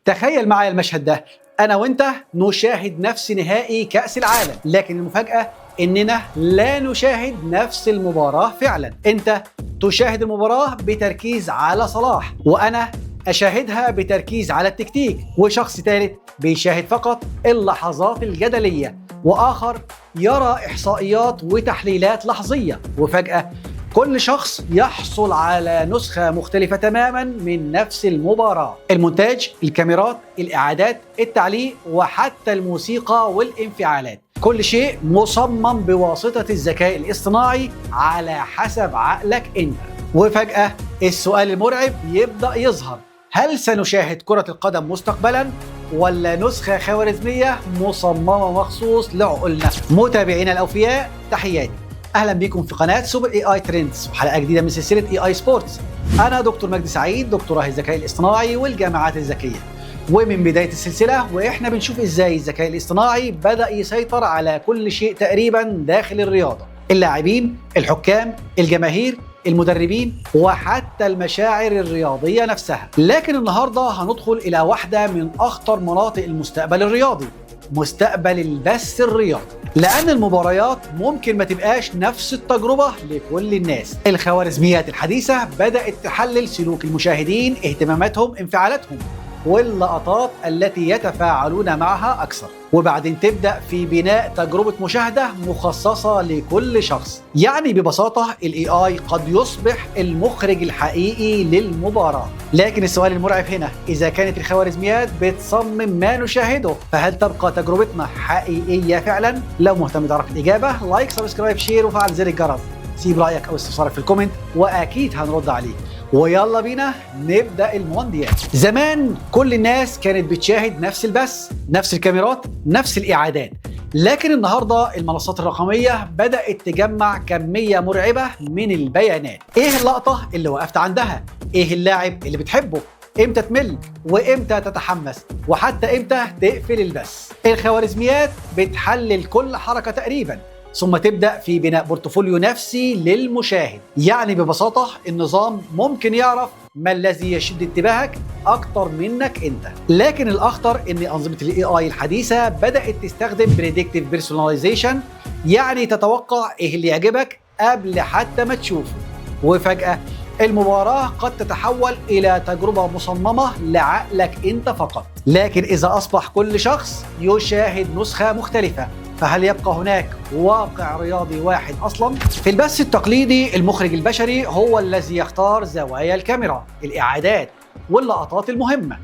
تخيل معايا المشهد ده، أنا وأنت نشاهد نفس نهائي كأس العالم، لكن المفاجأة إننا لا نشاهد نفس المباراة فعلا. أنت تشاهد المباراة بتركيز على صلاح، وأنا أشاهدها بتركيز على التكتيك، وشخص ثالث بيشاهد فقط اللحظات الجدلية، وآخر يرى إحصائيات وتحليلات لحظية. وفجأة كل شخص يحصل على نسخة مختلفة تماما من نفس المباراة. المونتاج، الكاميرات، الإعادات، التعليق، وحتى الموسيقى والانفعالات، كل شيء مصمم بواسطة الذكاء الاصطناعي على حسب عقلك أنت. وفجأة السؤال المرعب يبدأ يظهر: هل سنشاهد كرة القدم مستقبلا ولا نسخة خوارزمية مصممة مخصوص لعقولنا؟ متابعينا الأوفياء، تحياتي، اهلا بكم في قناه سوبر اي اي ترندز وحلقه جديده من سلسله اي اي سبورتس. انا دكتور مجدي سعيد، دكتوراه الذكاء الاصطناعي والجامعات الذكيه. ومن بدايه السلسله واحنا بنشوف ازاي الذكاء الاصطناعي بدا يسيطر على كل شيء تقريبا داخل الرياضه: اللاعبين، الحكام، الجماهير، المدربين، وحتى المشاعر الرياضيه نفسها. لكن النهارده هندخل الى واحده من اخطر مناطق المستقبل الرياضي: مستقبل البث الرياضي. لأن المباريات ممكن ما تبقاش نفس التجربة لكل الناس. الخوارزميات الحديثة بدأت تحلل سلوك المشاهدين، اهتماماتهم، انفعالاتهم، واللقطات التي يتفاعلون معها أكثر، وبعدين تبدأ في بناء تجربة مشاهدة مخصصة لكل شخص. يعني ببساطة ال AI قد يصبح المخرج الحقيقي للمباراة. لكن السؤال المرعب هنا: إذا كانت الخوارزميات بتصمم ما نشاهده، فهل تبقى تجربتنا حقيقية فعلا؟ لو مهتم تعرف الإجابة، لايك، سبسكرايب، شير، وفعل زر الجرس. سيب رأيك أو استفسارك في الكومنت وأكيد هنرد عليك. ويلا بينا نبدأ المونديال. زمان كل الناس كانت بتشاهد نفس البث، نفس الكاميرات، نفس الإعادات. لكن النهاردة المنصات الرقمية بدأت تجمع كمية مرعبة من البيانات. إيه اللقطة اللي وقفت عندها؟ إيه اللاعب اللي بتحبه؟ امتى تمل؟ وامتى تتحمس؟ وحتى امتى تقفل البث؟ الخوارزميات بتحلل كل حركة تقريبا، ثم تبدأ في بناء بورتفوليو نفسي للمشاهد. يعني ببساطة النظام ممكن يعرف ما الذي يشد انتباهك أكتر منك أنت. لكن الأخطر إن أنظمة ال AI الحديثة بدأت تستخدم Predictive Personalization، يعني تتوقع إيه اللي يعجبك قبل حتى ما تشوفه. وفجأة المباراة قد تتحول إلى تجربة مصممة لعقلك أنت فقط. لكن إذا أصبح كل شخص يشاهد نسخة مختلفة، فهل يبقى هناك واقع رياضي واحد أصلا؟ في البث التقليدي المخرج البشري هو الذي يختار زوايا الكاميرا، الإعادات، واللقطات المهمة.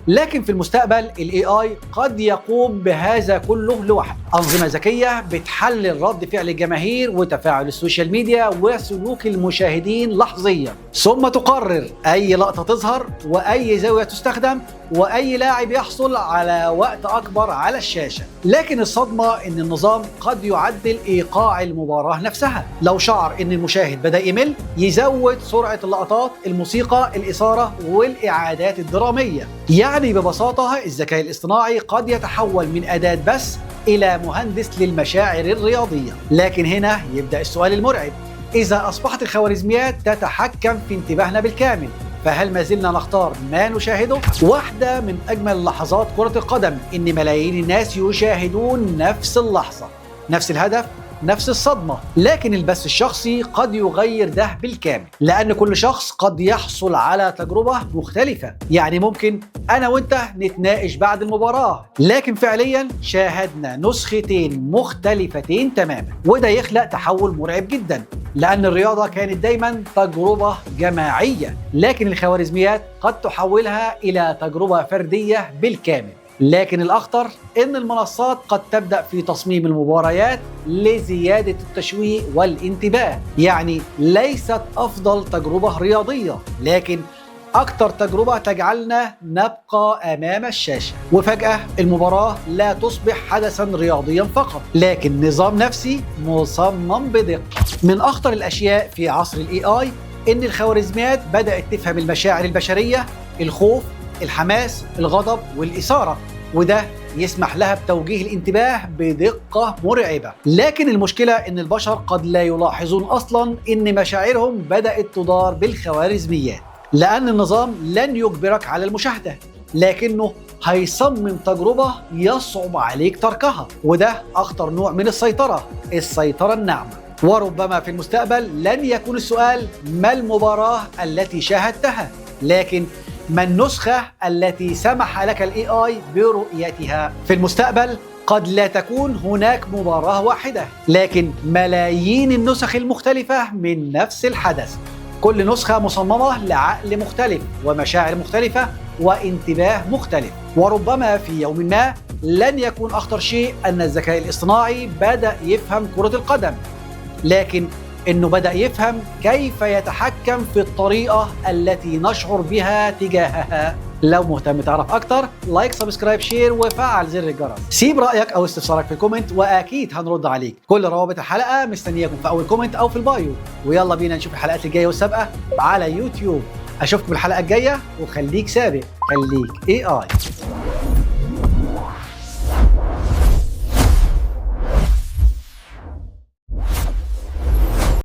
لكن في المستقبل ال AI قد يقوم بهذا كله لوحده. أنظمة ذكية بتحلل رد فعل الجماهير وتفاعل السوشيال ميديا وسلوك المشاهدين لحظيا، ثم تقرر أي لقطة تظهر وأي زاوية تستخدم وأي لاعب يحصل على وقت أكبر على الشاشة. لكن الصدمة إن النظام قد يعدل إيقاع المباراة نفسها. لو شعر إن المشاهد بدأ يمل، يزود سرعة اللقطات، الموسيقى، الإثارة، والإعادات الدرامية. يعني ببساطة الذكاء الاصطناعي قد يتحول من أداة بس إلى مهندس للمشاعر الرياضية. لكن هنا يبدأ السؤال المرعب: إذا أصبحت الخوارزميات تتحكم في انتباهنا بالكامل، فهل ما زلنا نختار ما نشاهده؟ واحدة من أجمل لحظات كرة القدم إن ملايين الناس يشاهدون نفس اللحظة، نفس الهدف، نفس الصدمة. لكن البث الشخصي قد يغير ده بالكامل، لأن كل شخص قد يحصل على تجربة مختلفة. يعني ممكن أنا وأنت نتناقش بعد المباراة، لكن فعليا شاهدنا نسختين مختلفتين تماما. وده يخلق تحول مرعب جدا، لأن الرياضة كانت دايما تجربة جماعية، لكن الخوارزميات قد تحولها إلى تجربة فردية بالكامل. لكن الأخطر إن المنصات قد تبدأ في تصميم المباريات لزيادة التشويق والانتباه. يعني ليست أفضل تجربة رياضية، لكن أكثر تجربة تجعلنا نبقى أمام الشاشة. وفجأة المباراة لا تصبح حدثا رياضيا فقط، لكن نظام نفسي مصمم بدقة. من أخطر الأشياء في عصر ال AI إن الخوارزميات بدأت تفهم المشاعر البشرية: الخوف، الحماس، الغضب، والإثارة، وده يسمح لها بتوجيه الانتباه بدقة مرعبة. لكن المشكلة إن البشر قد لا يلاحظون أصلاً إن مشاعرهم بدأت تدار بالخوارزميات، لأن النظام لن يجبرك على المشاهدة، لكنه هيصمم تجربة يصعب عليك تركها، وده أخطر نوع من السيطرة الناعمة. وربما في المستقبل لن يكون السؤال ما المباراة التي شاهدتها، لكن ما النسخة التي سمح لك ال AI برؤيتها. في المستقبل قد لا تكون هناك مباراة واحدة، لكن ملايين النسخ المختلفة من نفس الحدث، كل نسخة مصممة لعقل مختلف ومشاعر مختلفة وانتباه مختلف. وربما في يوم ما لن يكون أخطر شيء أن الذكاء الاصطناعي بدأ يفهم كرة القدم، لكن إنه بدأ يفهم كيف يتحكم في الطريقة التي نشعر بها تجاهها. لو مهتم تعرف أكتر، لايك، سبسكرايب، شير، وفعل زر الجرس. سيب رأيك أو استفسارك في الكومنت وأكيد هنرد عليك. كل روابط الحلقة مستنياكم في أول كومنت أو في البايو. ويلا بينا نشوف الحلقات الجاية والسابقة على يوتيوب. أشوفكم الحلقة الجاية، وخليك سابق، خليك AI.